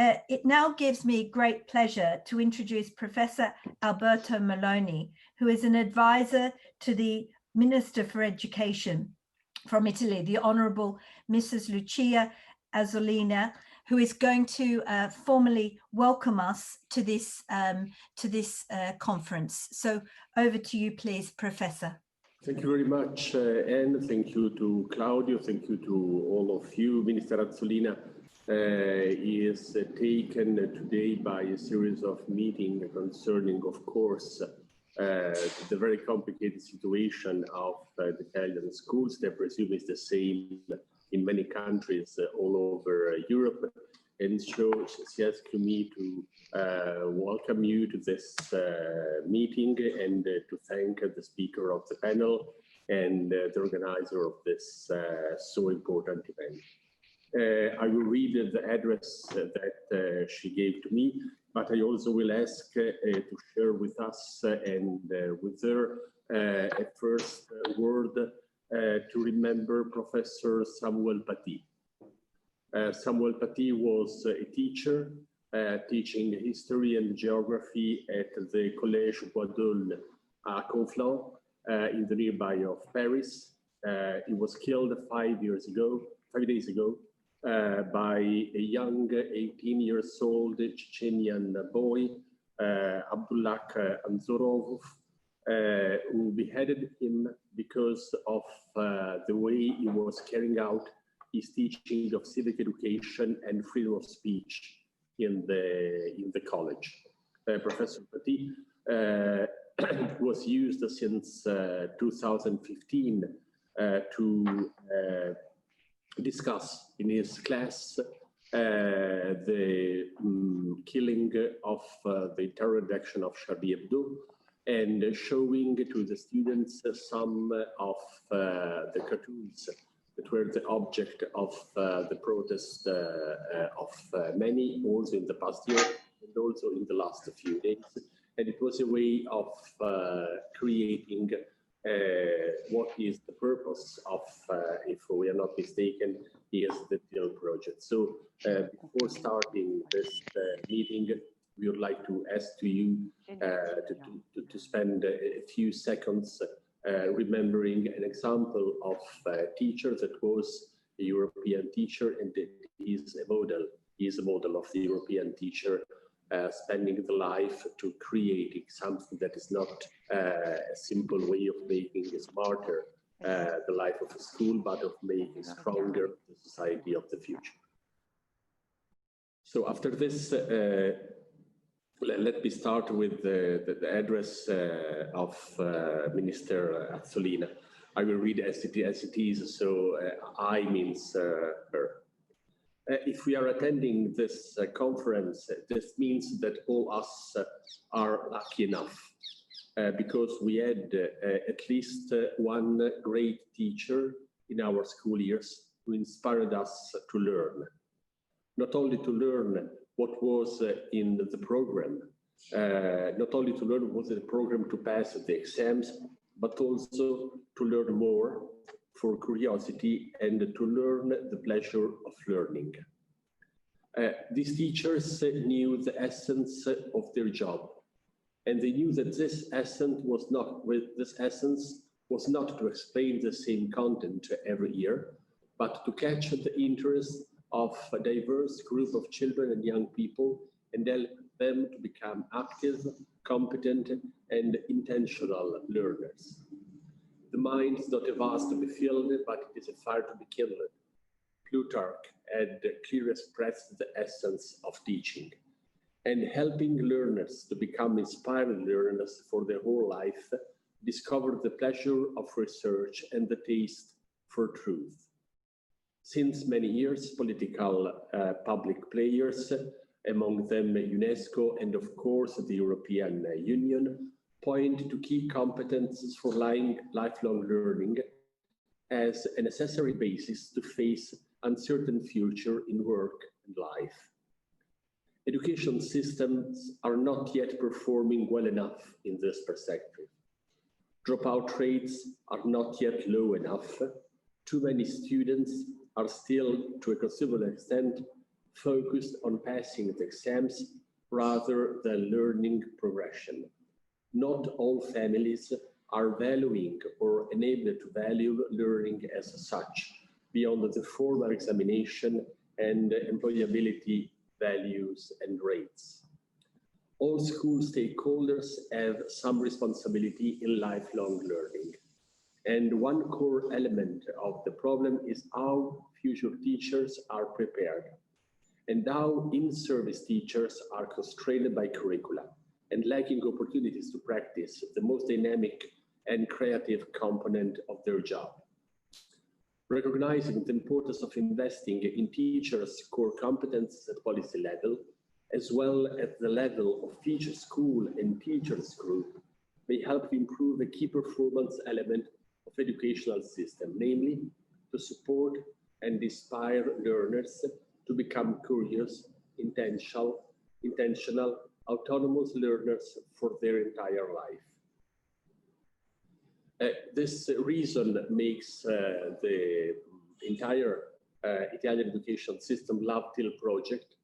It now gives me great pleasure to introduce Professor Alberto Melloni, who is an advisor to the Minister for Education from Italy, the Honourable Mrs. Lucia Azzolina, who is going to formally welcome us to this conference. So over to you, please, Professor. Thank you very much, Anne. Thank you to Claudio. Thank you to all of you. Minister Azzolina is taken today by a series of meetings concerning, of course, the very complicated situation of the Italian schools. I presume is the same in many countries all over Europe. And so she asked me to welcome you to this meeting and to thank the speaker of the panel and the organizer of this so important event. I will read the address that she gave to me, but I also will ask to share with us and with her a first word to remember Professor Samuel Paty. Samuel Paty was a teacher teaching history and geography at the Collège Bois d'Aulne à Conflans in the nearby of Paris. He was killed 5 days ago, by a young 18 years old Chechenian boy, Abdullah Anzorov, who beheaded him because of the way he was carrying out his teaching of civic education and freedom of speech in the college. Professor Paty was used since 2015 to discuss in his class the killing of the terror action of Charlie Hebdo, and showing to the students some of the cartoons that were the object of the protest of many, also in the past year and also in the last few days. And it was a way of creating what is the purpose of, if we are not mistaken, is the TiLL project. So before starting this meeting, we would like to ask to you to spend a few seconds remembering an example of a teacher that was a European teacher, and he is a model of the European teacher, spending the life to creating something that is not a simple way of making smarter the life of a school, but of making stronger the society of the future. So after this, let me start with the address of Minister Azzolina. I will read as it is, so I means her. If we are attending this conference, this means that all us are lucky enough because we had at least one great teacher in our school years who inspired us to learn. Not only to learn what was in the program, not only to learn what was in the program to pass the exams, but also to learn more for curiosity and to learn the pleasure of learning. These teachers knew the essence of their job, and they knew that this essence was not to explain the same content every year, but to catch the interest of a diverse group of children and young people and help them to become active, competent, and intentional learners. The mind is not a vase to be filled, but it is a fire to be kindled. Plutarch had clearly expressed the essence of teaching, and helping learners to become inspired learners for their whole life, discover the pleasure of research and the taste for truth. Since many years, political public players, among them UNESCO and of course the European Union, point to key competences for lifelong learning as a necessary basis to face uncertain future in work and life. Education systems are not yet performing well enough in this perspective. Dropout rates are not yet low enough. Too many students are still, to a considerable extent, focused on passing the exams rather than learning progression. Not all families are valuing or enabled to value learning as such, beyond the formal examination and employability values and rates. All school stakeholders have some responsibility in lifelong learning. And one core element of the problem is how future teachers are prepared and how in-service teachers are constrained by curricula and lacking opportunities to practice the most dynamic and creative component of their job. Recognizing the importance of investing in teachers' core competences at policy level, as well as the level of teacher school and teachers group, may help improve a key performance element of educational system, namely to support and inspire learners to become curious, intentional, autonomous learners for their entire life. This reason makes the entire Italian education system love TiLL project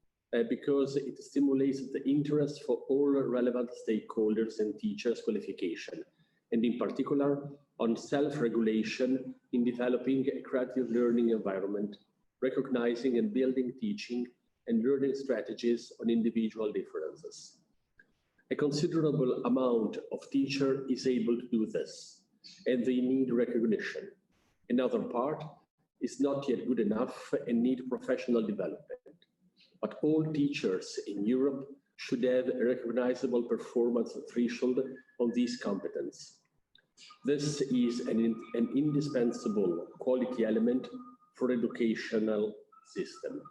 because it stimulates the interest for all relevant stakeholders and teachers' qualification, and in particular on self-regulation in developing a creative learning environment, recognizing and building teaching and learning strategies on individual differences. A considerable amount of teachers is able to do this, and they need recognition. Another part is not yet good enough and need professional development. But all teachers in Europe should have a recognizable performance threshold on these competences. This is an indispensable quality element for educational system.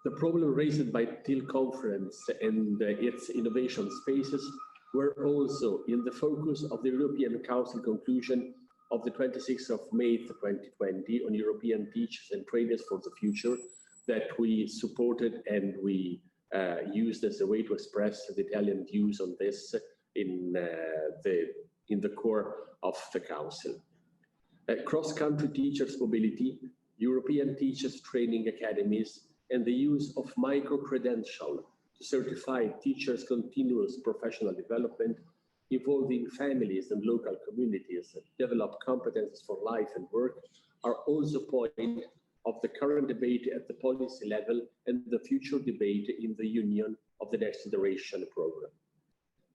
The problem raised by TiLL conference and its innovation spaces were also in the focus of the European Council conclusion of the 26th of May 2020 on European teachers and trainers for the future that we supported and we used as a way to express the Italian views on this in the core of the Council. Cross-country teachers mobility, European teachers training academies, and the use of micro-credential to certify teachers' continuous professional development involving families and local communities that develop competences for life and work are also point of the current debate at the policy level and the future debate in the Union of the Next Generation program.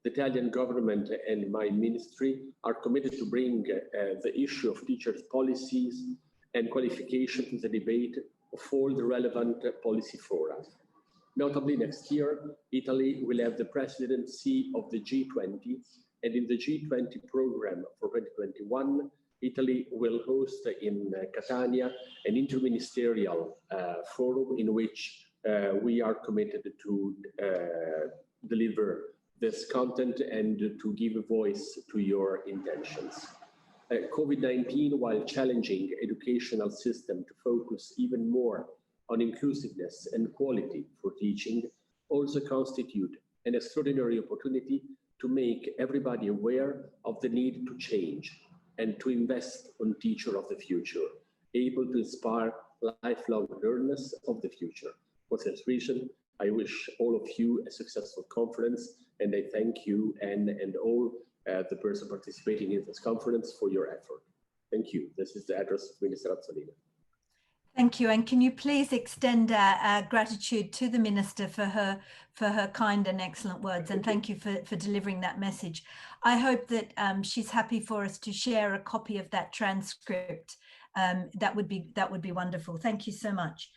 The Italian government and my ministry are committed to bring the issue of teachers' policies and qualification to the debate of all the relevant policy fora. Notably, next year, Italy will have the presidency of the G20, and in the G20 program for 2021, Italy will host in Catania an interministerial forum in which we are committed to deliver this content and to give a voice to your intentions. COVID-19, while challenging educational system to focus even more on inclusiveness and quality for teaching, also constitute an extraordinary opportunity to make everybody aware of the need to change and to invest on teacher of the future, able to inspire lifelong learners of the future. For this reason, I wish all of you a successful conference, and I thank you and all the person participating in this conference for your effort. Thank you. This is the address of Minister Azzolina. Thank you. And can you please extend our gratitude to the Minister for her kind and excellent words. And thank you for delivering that message. I hope that she's happy for us to share a copy of that transcript. That would be wonderful. Thank you so much.